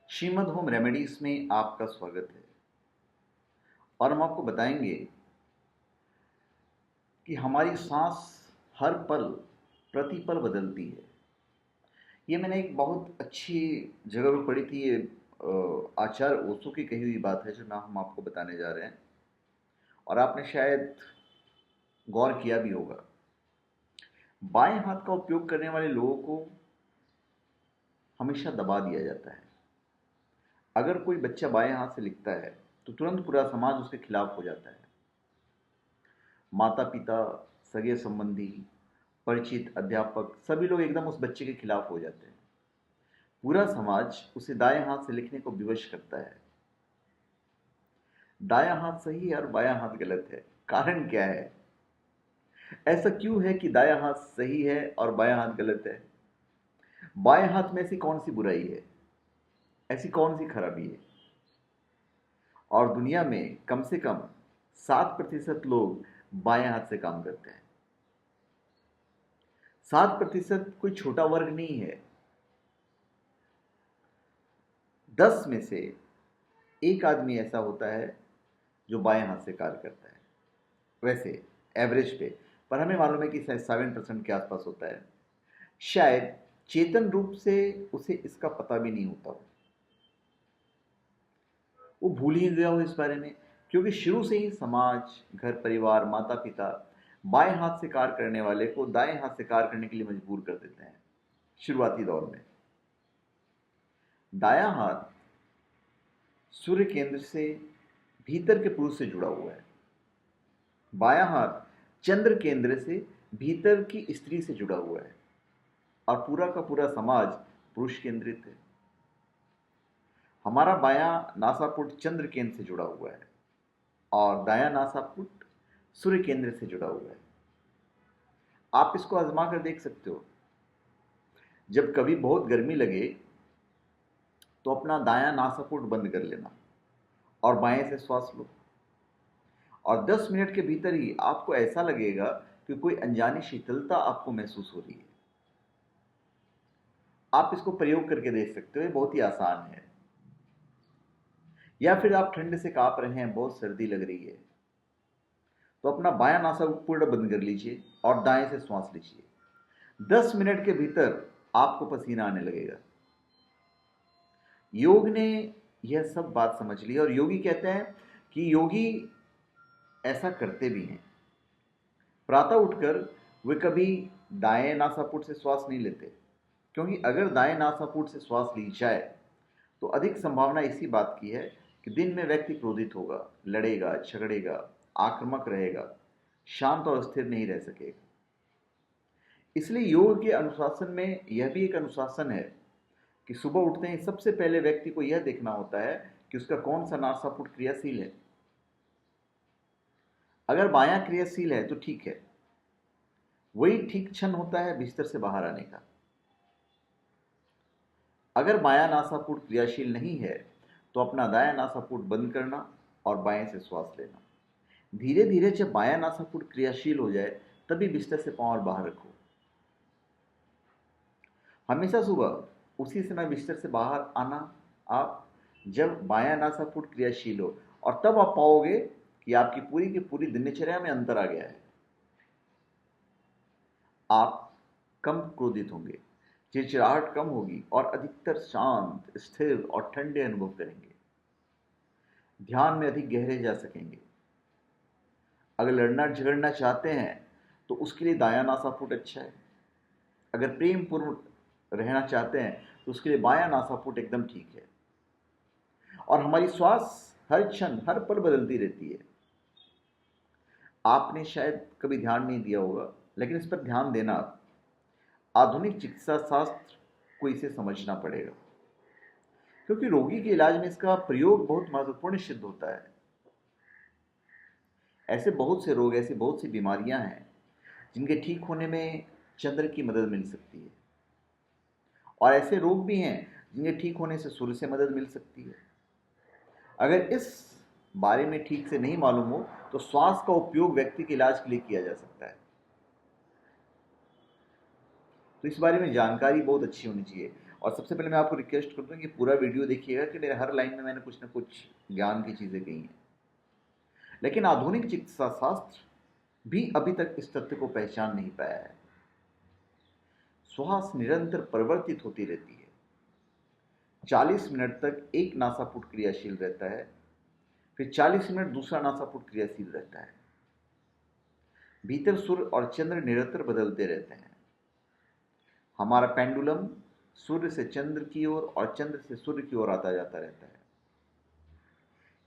Shrimad home remedies में आपका स्वागत है। और हम आपको बताएंगे कि हमारी सांस हर पल प्रतिपल बदलती है। ये मैंने एक बहुत अच्छी जगह पर पढ़ी थी। ये आचार्य ओशो की कही हुई बात है जो ना हम आपको बताने जा रहे हैं, और आपने शायद गौर किया भी होगा। बाएं हाथ का उपयोग करने वाले लोगों को हमेशा दबा दिया जाता है। अगर कोई बच्चा बाएं हाथ से लिखता है तो तुरंत पूरा समाज उसके खिलाफ हो जाता है। माता पिता, सगे संबंधी, परिचित, अध्यापक, सभी लोग एकदम उस बच्चे के खिलाफ हो जाते हैं। पूरा समाज उसे दाएं हाथ से लिखने को विवश करता है। दायां हाथ सही है और बायां हाथ गलत है। कारण क्या है? ऐसा क्यों है कि दायां हाथ सही है और बायां हाथ गलत है? बाएं हाथ में ऐसी कौन सी बुराई है? ऐसी कौन सी खराबी है? और दुनिया में कम से कम 7% लोग बाएं हाथ से काम करते हैं। 7% कोई छोटा वर्ग नहीं है। 10 में से एक आदमी ऐसा होता है जो बाएं हाथ से कार्य करता है, वैसे एवरेज पे। पर हमें मालूम है कि 7% के आसपास होता है। शायद चेतन रूप से उसे इसका पता भी नहीं होता हो, वो भूल ही गया हो इस बारे में। क्योंकि शुरू से ही समाज, घर परिवार, माता पिता बाएं हाथ से कार्य करने वाले को दाएं हाथ से कार्य करने के लिए मजबूर कर देते हैं। शुरुआती दौर में दायां हाथ सूर्य केंद्र से भीतर के पुरुष से जुड़ा हुआ है। बायां हाथ चंद्र केंद्र से भीतर की स्त्री से जुड़ा हुआ है। और पूरा का पूरा समाज पुरुष केंद्रित है। हमारा बायां नासापुट चंद्र केंद्र से जुड़ा हुआ है और दायां नासापुट सूर्य केंद्र से जुड़ा हुआ है। आप इसको आजमा कर देख सकते हो। जब कभी बहुत गर्मी लगे तो अपना दायां नासापुट बंद कर लेना और बाएं से श्वास लो, और 10 मिनट के भीतर ही आपको ऐसा लगेगा कि कोई अनजानी शीतलता आपको महसूस हो रही है। आप इसको प्रयोग करके देख सकते हो, ये बहुत ही आसान है। या फिर आप ठंड से कांप रहे हैं, बहुत सर्दी लग रही है, तो अपना बायां नासापुट पूरा बंद कर लीजिए और दाएं से श्वास लीजिए। 10 मिनट के भीतर आपको पसीना आने लगेगा। योग ने यह सब बात समझ ली और योगी कहते हैं कि योगी ऐसा करते भी हैं। प्रातः उठकर वे कभी दाएं नासापुट से श्वास नहीं लेते, क्योंकि अगर दाएं नासापुट से श्वास ली जाए तो अधिक संभावना इसी बात की है कि दिन में व्यक्ति क्रोधित होगा, लड़ेगा, झगड़ेगा, आक्रामक रहेगा, शांत और स्थिर नहीं रह सकेगा। इसलिए योग के अनुशासन में यह भी एक अनुशासन है कि सुबह उठते ही सबसे पहले व्यक्ति को यह देखना होता है कि उसका कौन सा नासापुट क्रियाशील है। अगर बायां क्रियाशील है तो ठीक है, वही ठीक क्षण होता है बिस्तर से बाहर आने का। अगर बायां नासापुट क्रियाशील नहीं है तो अपना दायां नासापुट बंद करना और बाएं से श्वास लेना। धीरे धीरे जब बायां नासापुट क्रियाशील हो जाए तभी बिस्तर से पांव और बाहर रखो। हमेशा सुबह उसी समय बिस्तर से बाहर आना आप, जब बायां नासापुट क्रियाशील हो, और तब आप पाओगे कि आपकी पूरी की पूरी दिनचर्या में अंतर आ गया है। आप कम क्रोधित होंगे, चिड़चिड़ाहट कम होगी और अधिकतर शांत, स्थिर और ठंडे अनुभव करेंगे। ध्यान में अधिक गहरे जा सकेंगे। अगर लड़ना झगड़ना चाहते हैं तो उसके लिए दायां नासापुट अच्छा है। अगर प्रेम पूर्ण रहना चाहते हैं तो उसके लिए बायां नासापुट एकदम ठीक है। और हमारी श्वास हर क्षण हर पल बदलती रहती है। आपने शायद कभी ध्यान नहीं दिया होगा, लेकिन इस पर ध्यान देना। आधुनिक चिकित्सा शास्त्र को इसे समझना पड़ेगा, क्योंकि रोगी के इलाज में इसका प्रयोग बहुत महत्वपूर्ण सिद्ध होता है। ऐसे बहुत से रोग, ऐसी बहुत सी बीमारियां हैं जिनके ठीक होने में चंद्र की मदद मिल सकती है, और ऐसे रोग भी हैं जिनके ठीक होने से सूर्य से मदद मिल सकती है। अगर इस बारे में ठीक से नहीं मालूम हो तो श्वास का उपयोग व्यक्ति के इलाज के लिए किया जा सकता है। तो इस बारे में जानकारी बहुत अच्छी होनी चाहिए। और सबसे पहले मैं आपको रिक्वेस्ट करता हूँ कि पूरा वीडियो देखिएगा कि मेरे हर लाइन में मैंने कुछ ना कुछ ज्ञान की चीज़ें कही हैं। लेकिन आधुनिक चिकित्सा शास्त्र भी अभी तक इस तथ्य को पहचान नहीं पाया है। श्वास निरंतर परिवर्तित होती रहती है। 40 मिनट तक एक नासापुट क्रियाशील रहता है, फिर 40 मिनट दूसरा नासापुट क्रियाशील रहता है। भीतर सूर्य और चंद्र निरंतर बदलते रहते हैं। हमारा पेंडुलम सूर्य से चंद्र की ओर और चंद्र से सूर्य की ओर आता जाता रहता है।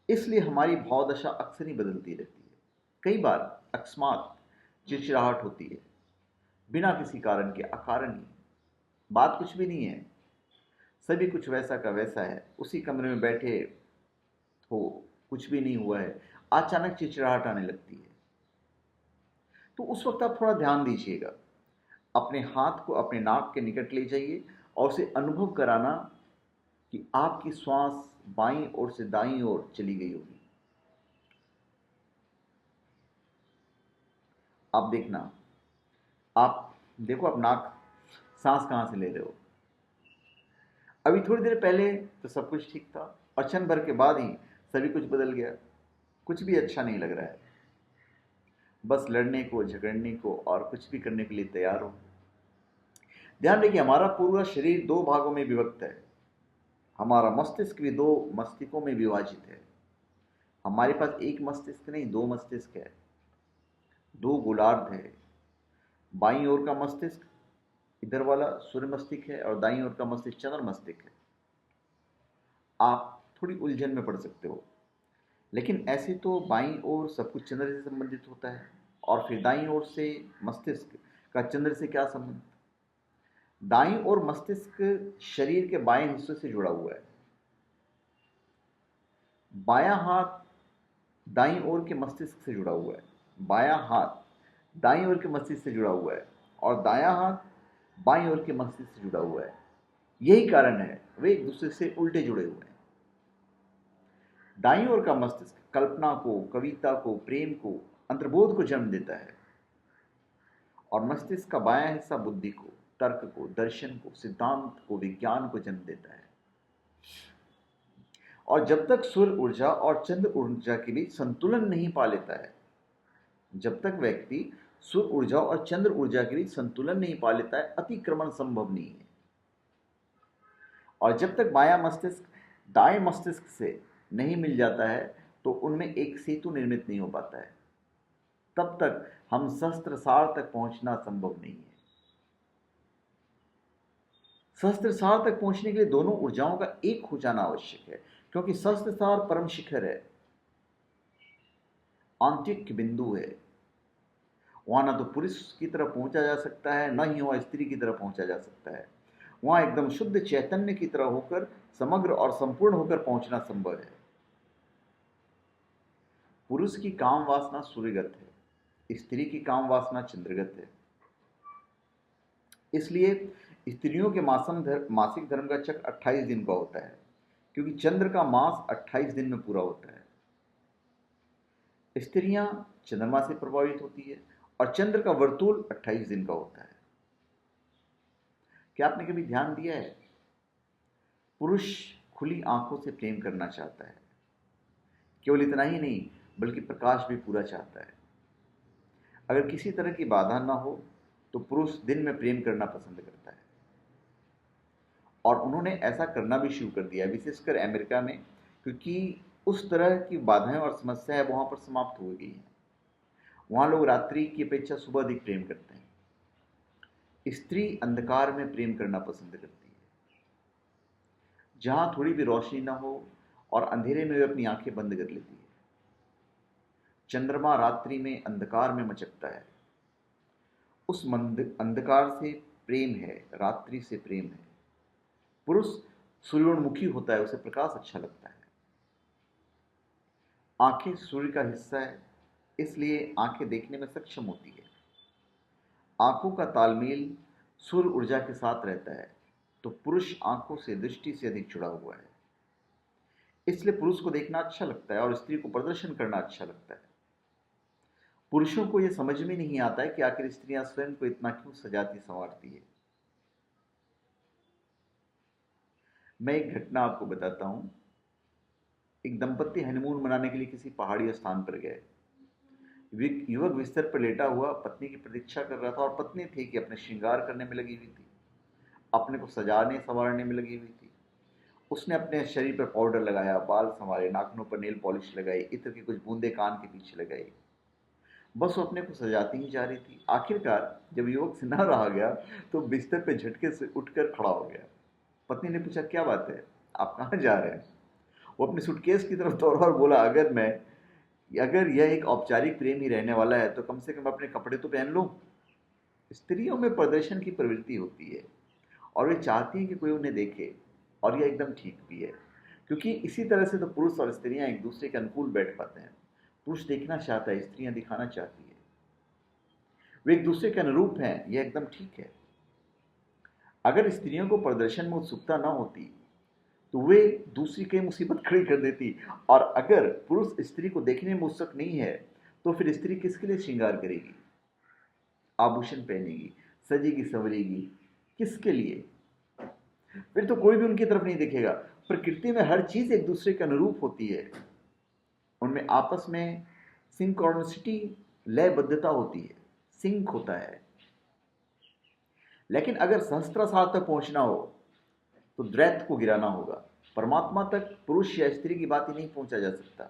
इसलिए हमारी भावदशा अक्सर ही बदलती रहती है। कई बार अकस्मात चिड़चिड़ाहट होती है, बिना किसी कारण के, अकारण ही। बात कुछ भी नहीं है, सभी कुछ वैसा का वैसा है। उसी कमरे में बैठे हो, कुछ भी नहीं हुआ है, अचानक चिड़चिड़ाहट आने लगती है। तो उस वक्त आप थोड़ा ध्यान दीजिएगा। अपने हाथ को अपने नाक के निकट ले जाइए और उसे अनुभव कराना कि आपकी श्वास बाईं ओर से दाईं ओर चली गई होगी। आप देखना, आप देखो आप नाक सांस कहाँ से ले रहे हो। अभी थोड़ी देर पहले तो सब कुछ ठीक था और क्षण भर के बाद ही सभी कुछ बदल गया। कुछ भी अच्छा नहीं लग रहा है, बस लड़ने को, झगड़ने को और कुछ भी करने के लिए तैयार हो। ध्यान रखिए, हमारा पूरा शरीर दो भागों में विभक्त है। हमारा मस्तिष्क भी दो मस्तिष्कों में विभाजित है। हमारे पास एक मस्तिष्क नहीं, दो मस्तिष्क है, दो गोलार्ध है। बाईं ओर का मस्तिष्क इधर वाला सूर्य मस्तिष्क है और दाईं ओर का मस्तिष्क चंद्र मस्तिष्क है। आप थोड़ी उलझन में पड़ सकते हो, लेकिन ऐसे तो बाईं ओर सब कुछ चंद्र से संबंधित होता है, और फिर दाईं ओर से मस्तिष्क का चंद्र से क्या संबंध। दाईं ओर मस्तिष्क शरीर के बाएं हिस्से से जुड़ा हुआ है। बायां हाथ दाईं ओर के मस्तिष्क से जुड़ा हुआ है। बायां हाथ दाईं ओर के मस्तिष्क से जुड़ा हुआ है और दायां हाथ बाईं ओर के मस्तिष्क से जुड़ा हुआ है। यही कारण है वे एक दूसरे से उल्टे जुड़े हुए हैं। दाईं ओर का मस्तिष्क कल्पना को, कविता को, प्रेम को, अंतर्बोध को जन्म देता है, और मस्तिष्क का बायां हिस्सा बुद्धि को, तर्क को, दर्शन को, सिद्धांत को, विज्ञान को जन्म देता है। और जब तक सूर्य ऊर्जा और चंद्र ऊर्जा के बीच संतुलन नहीं पा लेता है, जब तक व्यक्ति सूर्य ऊर्जा और चंद्र ऊर्जा के बीच संतुलन नहीं पा लेता है, अतिक्रमण संभव नहीं है। और जब तक बायां मस्तिष्क दाएं मस्तिष्क से नहीं मिल जाता है, तो उनमें एक सेतु निर्मित नहीं हो पाता है। तब तक हम सहस्त्रसार तक पहुंचना संभव नहीं है। सहस्त्रसार तक पहुंचने के लिए दोनों ऊर्जाओं का एक हो जाना आवश्यक है, क्योंकि सहस्त्रसार परम शिखर है, आंतरिक बिंदु है। वहां ना तो पुरुष की तरफ पहुंचा जा सकता है, न ही वहां स्त्री की तरफ पहुंचा जा सकता है। वहां एकदम शुद्ध चैतन्य की तरह होकर, समग्र और संपूर्ण होकर पहुंचना संभव है। पुरुष की काम वासना सूर्यगत है, स्त्री की काम वासना चंद्रगत है। इसलिए स्त्रियों के मासिक धर्म का चक्र 28 दिन का होता है, क्योंकि चंद्र का मास 28 दिन में पूरा होता है। स्त्रियां चंद्रमा से प्रभावित होती है और चंद्र का वर्तुल 28 दिन का होता है। क्या आपने कभी ध्यान दिया है? पुरुष खुली आंखों से प्रेम करना चाहता है। केवल इतना ही नहीं, बल्कि प्रकाश भी पूरा चाहता है। अगर किसी तरह की बाधा ना हो तो पुरुष दिन में प्रेम करना पसंद करता है, और उन्होंने ऐसा करना भी शुरू कर दिया, विशेषकर अमेरिका में, क्योंकि उस तरह की बाधाएं और समस्याएं वहां पर समाप्त हो गई हैं। वहां लोग रात्रि की अपेक्षा सुबह अधिक प्रेम करते हैं। स्त्री अंधकार में प्रेम करना पसंद करती है, जहां थोड़ी भी रोशनी ना हो, और अंधेरे में वे अपनी आंखें बंद कर लेती है। चंद्रमा रात्रि में अंधकार में मचकता है। उस अंधकार से प्रेम है, रात्रि से प्रेम है। पुरुष सूर्योन्मुखी होता है, उसे प्रकाश अच्छा लगता है। आंखें सूर्य का हिस्सा है, इसलिए आंखें देखने में सक्षम होती है। आंखों का तालमेल सूर्य ऊर्जा के साथ रहता है, तो पुरुष आंखों से, दृष्टि से अधिक जुड़ा हुआ है। इसलिए पुरुष को देखना अच्छा लगता है और स्त्री को प्रदर्शन करना अच्छा लगता है। पुरुषों को यह समझ में नहीं आता है कि आखिर स्त्रियां स्वयं को इतना क्यों सजाती संवारती है। मैं एक घटना आपको बताता हूँ। एक दंपत्ति हनीमून मनाने के लिए किसी पहाड़ी स्थान पर गए। युवक बिस्तर पर लेटा हुआ पत्नी की प्रतीक्षा कर रहा था और पत्नी थी कि अपने श्रृंगार करने में लगी हुई थी, अपने को सजाने संवारने में लगी हुई थी। उसने अपने शरीर पर पाउडर लगाया, बाल संवारे, नाखूनों पर नेल पॉलिश लगाई, इत्र की कुछ बूंदे कान के पीछे लगाई। बस वो अपने को सजाती ही जा रही थी। आखिरकार जब युवक से ना रहा गया तो बिस्तर पे झटके से उठकर खड़ा हो गया। पत्नी ने पूछा, क्या बात है, आप कहाँ जा रहे हैं? वो अपने सूटकेस की तरफ दौड़ा और बोला, अगर यह एक औपचारिक प्रेम ही रहने वाला है तो कम से कम अपने कपड़े तो पहन लो। स्त्रियों में प्रदर्शन की प्रवृत्ति होती है और वे चाहती हैं कि कोई उन्हें देखे, और यह एकदम ठीक भी है, क्योंकि इसी तरह से तो पुरुष और स्त्रियां एक दूसरे के अनुकूल बैठ पाते हैं। पुरुष देखना चाहता है, स्त्रियां दिखाना चाहती है। वे एक दूसरे के अनुरूप हैं, यह एकदम ठीक है। अगर स्त्रियों को प्रदर्शन में उत्सुकता न होती तो वे दूसरी कई मुसीबत खड़ी कर देती, और अगर पुरुष स्त्री को देखने में उत्सुक नहीं है तो फिर स्त्री किसके लिए श्रृंगार करेगी, आभूषण पहनेगी, सजेगी संवरेगी, किसके लिए? फिर तो कोई भी उनकी तरफ नहीं देखेगा। प्रकृति में हर चीज एक दूसरे के अनुरूप होती है, उनमें आपस में सिंक्रोनिसिटी, लयबद्धता होती है, सिंक होता है। लेकिन अगर सहस्त्रार तक पहुंचना हो तो द्वैत को गिराना होगा। परमात्मा तक पुरुष या स्त्री की बात ही नहीं पहुंचा जा सकता।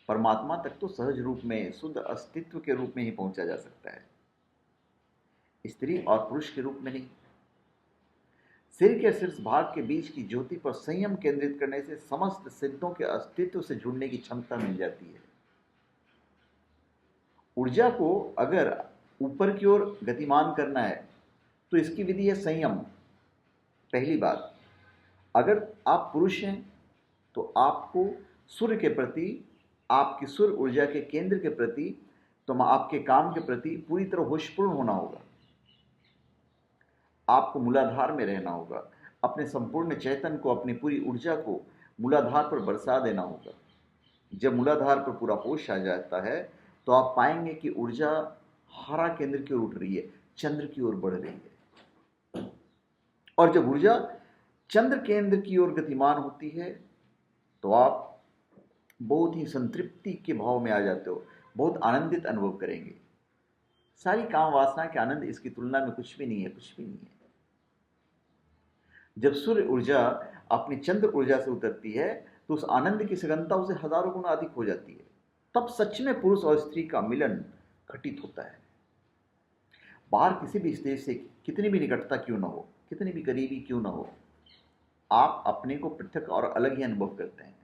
परमात्मा तक तो सहज रूप में, शुद्ध अस्तित्व के रूप में ही पहुंचा जा सकता है, स्त्री और पुरुष के रूप में नहीं। सिर के शीर्ष भाग के बीच की ज्योति पर संयम केंद्रित करने से समस्त सिद्धों के अस्तित्व से जुड़ने की क्षमता मिल जाती है। ऊर्जा को अगर ऊपर की ओर गतिमान करना है तो इसकी विधि है संयम। पहली बात, अगर आप पुरुष हैं तो आपको सूर्य के प्रति, आपकी सूर्य ऊर्जा के केंद्र के प्रति, तो आपके काम के प्रति पूरी तरह होशपूर्ण होना होगा। आपको मूलाधार में रहना होगा, अपने संपूर्ण चेतन को, अपनी पूरी ऊर्जा को मूलाधार पर बरसा देना होगा। जब मूलाधार पर पूरा होश आ जाता है तो आप पाएंगे कि ऊर्जा हरा केंद्र की ओर उठ रही है, चंद्र की ओर बढ़ रही है। और जब ऊर्जा चंद्र केंद्र की ओर गतिमान होती है तो आप बहुत ही संतृप्ति के भाव में आ जाते हो, बहुत आनंदित अनुभव करेंगे। सारी काम वासना के आनंद इसकी तुलना में कुछ भी नहीं है, कुछ भी नहीं है। जब सूर्य ऊर्जा अपनी चंद्र ऊर्जा से उतरती है तो उस आनंद की सघनता उसे हजारों गुना अधिक हो जाती है। तब सच में पुरुष और स्त्री का मिलन घटित होता है। बाहर किसी भी स्टेज से कितनी भी निकटता क्यों न हो, कितनी भी करीबी क्यों न हो, आप अपने को पृथक और अलग ही अनुभव करते हैं।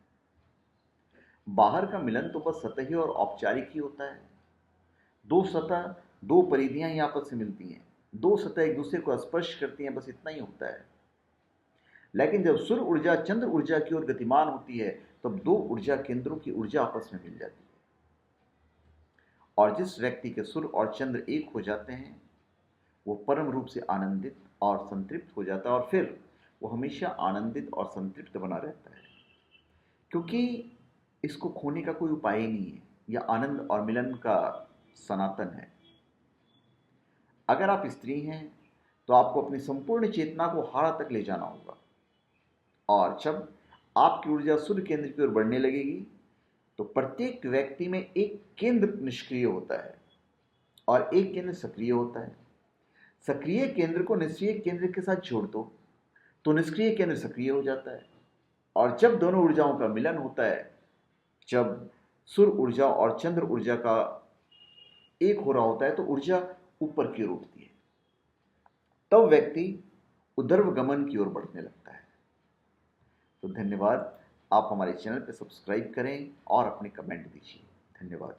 बाहर का मिलन तो बस सतही और औपचारिक ही होता है। दो सतह, दो परिधियां ही आपस में मिलती हैं, दो सतह एक दूसरे को स्पर्श करती हैं, बस इतना ही होता है। लेकिन जब सूर्य ऊर्जा चंद्र ऊर्जा की ओर गतिमान होती है तब दो ऊर्जा केंद्रों की ऊर्जा आपस में मिल जाती है, और जिस व्यक्ति के सूर्य और चंद्र एक हो जाते हैं वो परम रूप से आनंदित और संतृप्त हो जाता है, और फिर वो हमेशा आनंदित और संतृप्त बना रहता है, क्योंकि इसको खोने का कोई उपाय ही नहीं है। यह आनंद और मिलन का सनातन है। अगर आप स्त्री हैं तो आपको अपनी संपूर्ण चेतना को हारा तक ले जाना होगा, और जब आपकी ऊर्जा सूर्य केंद्र की ओर बढ़ने लगेगी तो प्रत्येक व्यक्ति में एक केंद्र निष्क्रिय होता है और एक केंद्र सक्रिय होता है। सक्रिय केंद्र को निष्क्रिय केंद्र के साथ जोड़ दो तो निष्क्रिय केंद्र सक्रिय हो जाता है, और जब दोनों ऊर्जाओं का मिलन होता है, जब सूर्य ऊर्जा और चंद्र ऊर्जा का एक हो रहा होता है तो ऊर्जा ऊपर की ओर उठती है। तब व्यक्ति ऊर्ध्व गमन की ओर बढ़ने लगता है। तो धन्यवाद। आप हमारे चैनल पर सब्सक्राइब करें और अपने कमेंट दीजिए। धन्यवाद।